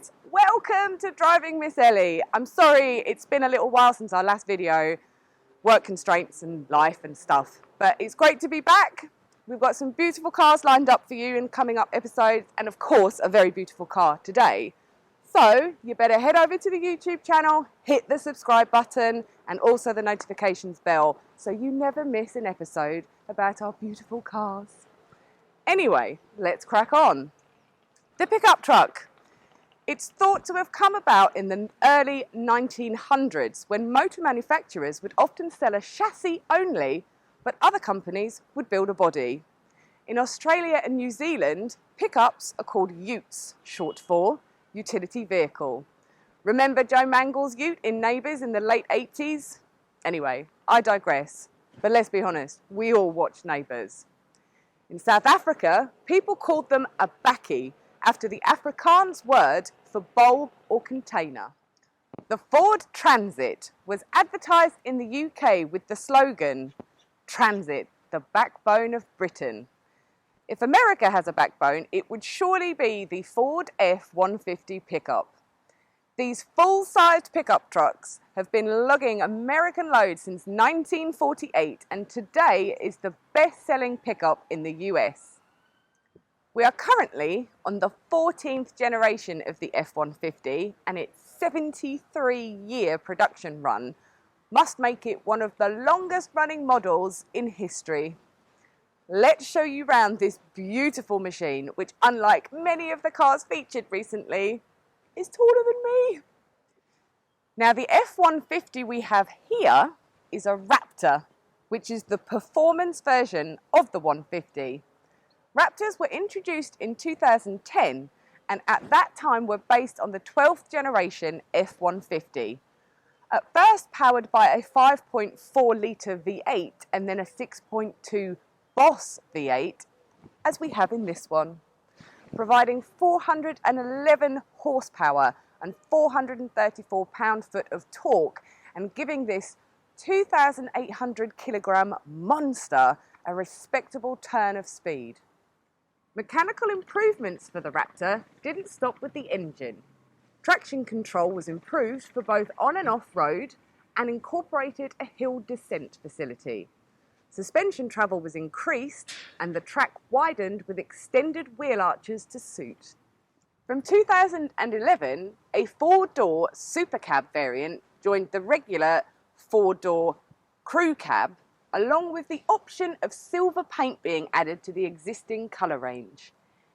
guys, welcome to Driving Miss Elly. I'm sorry it's been a little while since our last video, work constraints and life and stuff, but it's great to be back. We've got some beautiful cars lined up for you in coming up episodes, and of course a very beautiful car today. So you better head over to the YouTube channel, hit the subscribe button and also the notifications bell so you never miss an episode about our beautiful cars. Anyway, let's crack on. The pickup truck. It's thought to have come about in the early 1900s when motor manufacturers would often sell a chassis only, but other companies would build a body. In Australia and New Zealand, pickups are called utes, short for utility vehicle. Remember Joe Mangle's ute in Neighbours in the late 80s? Anyway, I digress, but let's be honest, we all watched Neighbours. In South Africa, people called them a bakkie, after the Afrikaans word for bowl or container. The Ford Transit was advertised in the UK with the slogan, "Transit, the backbone of Britain." If America has a backbone, it would surely be the Ford F150 pickup. These full-sized pickup trucks have been lugging American loads since 1948 and today is the best-selling pickup in the US. We are currently on the 14th generation of the F150 and its 73-year production run must make it one of the longest running models in history. Let's show you around this beautiful machine, which unlike many of the cars featured recently, is taller than me. Now the F150 we have here is a Raptor, which is the performance version of the 150. Raptors were introduced in 2010 and at that time were based on the 12th generation F150. At first powered by a 5.4 litre V8 and then a 6.2 Boss V8, as we have in this one, providing 411 horsepower and 434 pound-foot of torque and giving this 2,800 kilogram monster a respectable turn of speed. Mechanical improvements for the Raptor didn't stop with the engine. Traction control was improved for both on and off-road and incorporated a hill descent facility. Suspension travel was increased and the track widened with extended wheel arches to suit. From 2011, a four-door Super Cab variant joined the regular four-door Crew Cab, along with the option of silver paint being added to the existing colour range.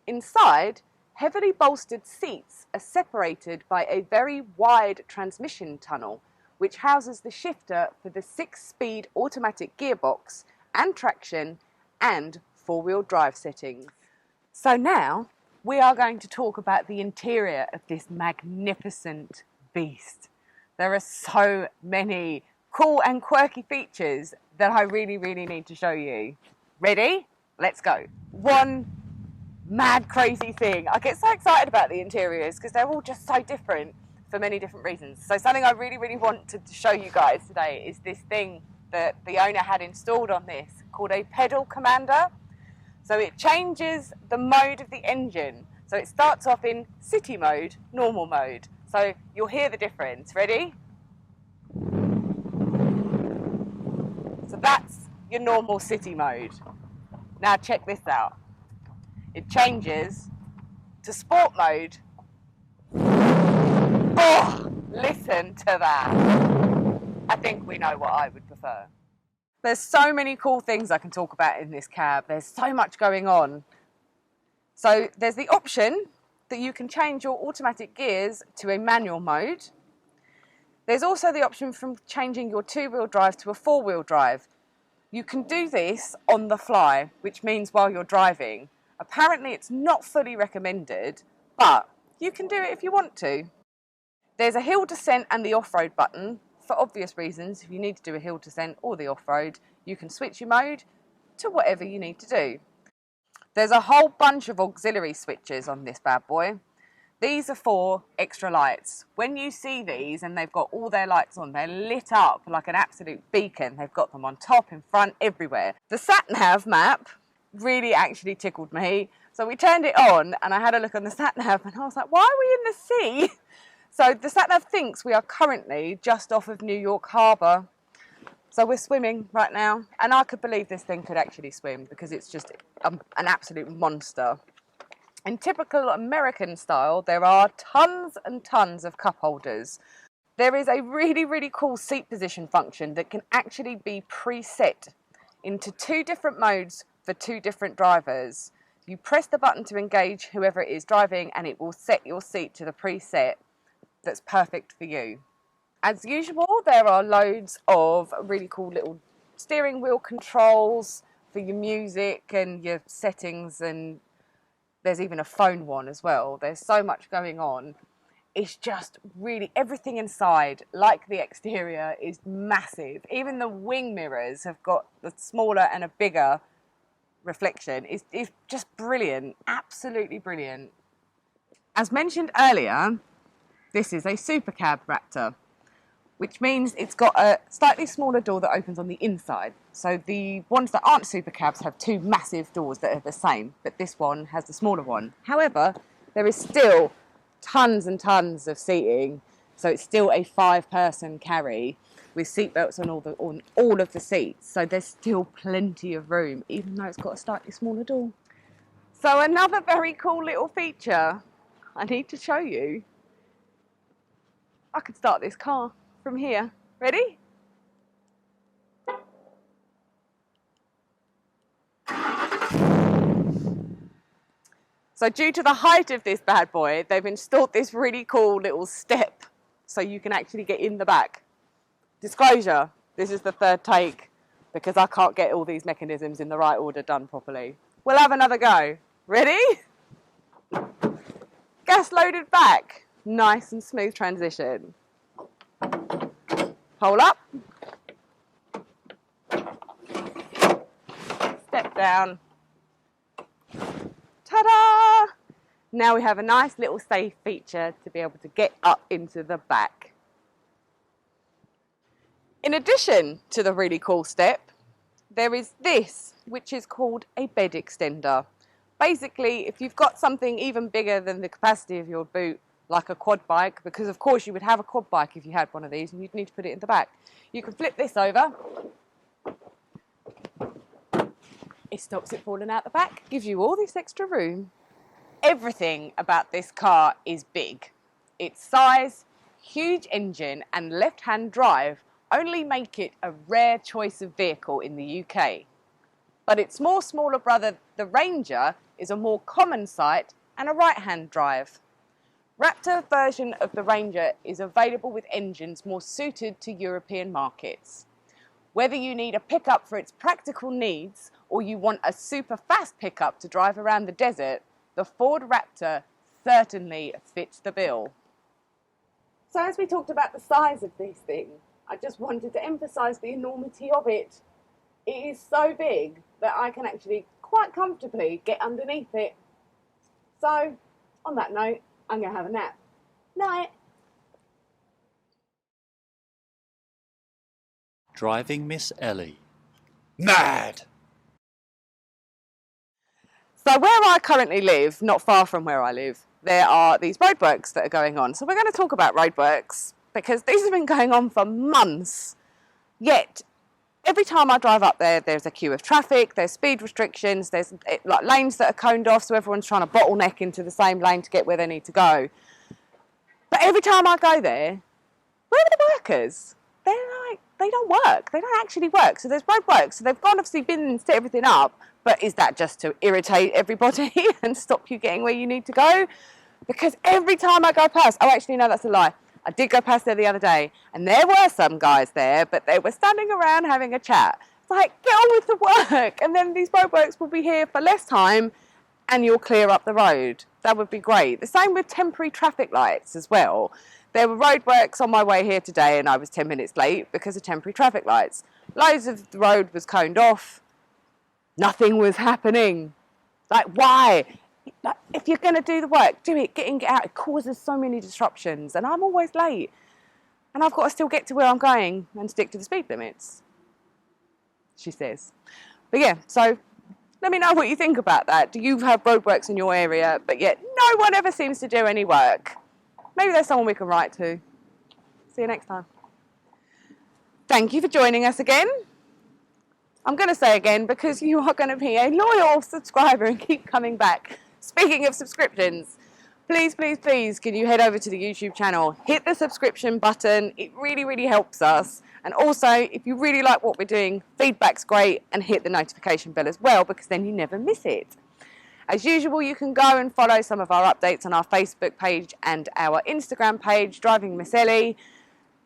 Inside, heavily bolstered seats are separated by a very wide transmission tunnel, which houses the shifter for the 6-speed automatic gearbox and traction and four-wheel drive settings. So now we are going to talk about the interior of this magnificent beast. There are so many cool and quirky features that I really need to show you. Ready? Let's go. One mad crazy thing. I get so excited about the interiors because they're all just so different for many different reasons. So something I really want to show you guys today is this thing that the owner had installed on this called a pedal commander. So it changes the mode of the engine. So it starts off in city mode, normal mode. So you'll hear the difference. Ready? So that's your normal city mode. Now check this out. It changes to sport mode. Oh, listen to that. I think we know what I would prefer. There's so many cool things I can talk about in this cab. There's so much going on. So there's the option that you can change your automatic gears to a manual mode. There's also the option from changing your two-wheel drive to a four-wheel drive. You can do this on the fly, which means while you're driving. Apparently it's not fully recommended, but you can do it if you want to. There's a hill descent and the off-road button. For obvious reasons, if you need to do a hill descent or the off-road, you can switch your mode to whatever you need to do. There's a whole bunch of auxiliary switches on this bad boy. These are for extra lights. When you see these and they've got all their lights on, they're lit up like an absolute beacon. They've got them on top, in front, everywhere. The sat-nav map really actually tickled me So we turned it on and I had a look on the sat-nav and I was like, why are we in the sea? So the sat-nav thinks we are currently just off of New York Harbour. So we're swimming right now. And I could believe this thing could actually swim because it's just an absolute monster. In typical American style, there are tons and tons of cup holders. There is a really, really cool seat position function that can actually be preset into 2 different modes for 2 different drivers. You press the button to engage whoever it is driving and it will set your seat to the preset that's perfect for you. As usual, there are loads of really cool little steering wheel controls for your music and your settings, and there's even a phone one as well. There's so much going on. It's just really, everything inside, like the exterior, is massive. Even the wing mirrors have got the smaller and a bigger reflection. It's just brilliant, absolutely brilliant. As mentioned earlier, this is a supercab Raptor, which means it's got a slightly smaller door that opens on the inside. So the ones that aren't supercabs have 2 massive doors that are the same, but this one has the smaller one. However, there is still tons and tons of seating, so it's still a 5-person carry with seatbelts on all of the seats. So there's still plenty of room, even though it's got a slightly smaller door. So another very cool little feature I need to show you. I can start this car from here. Ready? So due to the height of this bad boy, they've installed this really cool little step so you can actually get in the back. Disclosure, this is the 3rd take because I can't get all these mechanisms in the right order done properly. We'll have another go. Ready? Gas loaded back. Nice and smooth transition. Hold up. Step down. Ta-da! Now we have a nice little safe feature to be able to get up into the back. In addition to the really cool step, there is this, which is called a bed extender. Basically, if you've got something even bigger than the capacity of your boot, like a quad bike, because of course you would have a quad bike if you had one of these and you'd need to put it in the back. You can flip this over. It stops it falling out the back, gives you all this extra room. Everything about this car is big. Its size, huge engine and left-hand drive only make it a rare choice of vehicle in the UK. But its more smaller brother, the Ranger, is a more common sight and a right-hand drive. Raptor version of the Ranger is available with engines more suited to European markets. Whether you need a pickup for its practical needs or you want a super fast pickup to drive around the desert, the Ford Raptor certainly fits the bill. So as we talked about the size of this thing, I just wanted to emphasise the enormity of it. It is so big that I can actually quite comfortably get underneath it. So, on that note, I'm going to have a nap. Night. Driving Miss Elly. Mad! So where I currently live, not far from where I live, there are these roadworks that are going on. So we're going to talk about roadworks because these have been going on for months. Yet, every time I drive up there, there's a queue of traffic, there's speed restrictions, there's like lanes that are coned off, so everyone's trying to bottleneck into the same lane to get where they need to go. But every time I go there, where are the workers? They're like, they don't work. They don't actually work. So there's roadworks. So they've gone obviously been and set everything up, but is that just to irritate everybody and stop you getting where you need to go? Because every time I go past, oh actually no, that's a lie. I did go past there the other day, and there were some guys there, but they were standing around having a chat. It's like, get on with the work, and then these roadworks will be here for less time, and you'll clear up the road. That would be great. The same with temporary traffic lights as well. There were roadworks on my way here today, and I was 10 minutes late because of temporary traffic lights. Loads of the road was coned off. Nothing was happening. Like, why? Like, if you're going to do the work, do it, get in, get out. It causes so many disruptions, and I'm always late. And I've got to still get to where I'm going and stick to the speed limits, she says. But yeah, so Let me know what you think about that. Do you have roadworks in your area, but yet no one ever seems to do any work? Maybe there's someone we can write to. See you next time. Thank you for joining us again. I'm going to say again because you are going to be a loyal subscriber and keep coming back. Speaking of subscriptions, please, please, please, can you head over to the YouTube channel, hit the subscription button. It really, really helps us. And also, if you really like what we're doing, feedback's great, and hit the notification bell as well, because then you never miss it. As usual, you can go and follow some of our updates on our Facebook page and our Instagram page, Driving Miss Elly.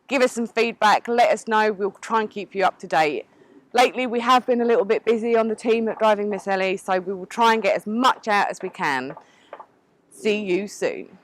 Give us some feedback, let us know, we'll try and keep you up to date. Lately, we have been a little bit busy on the team at Driving Miss Elly, so we will try and get as much out as we can. See you soon.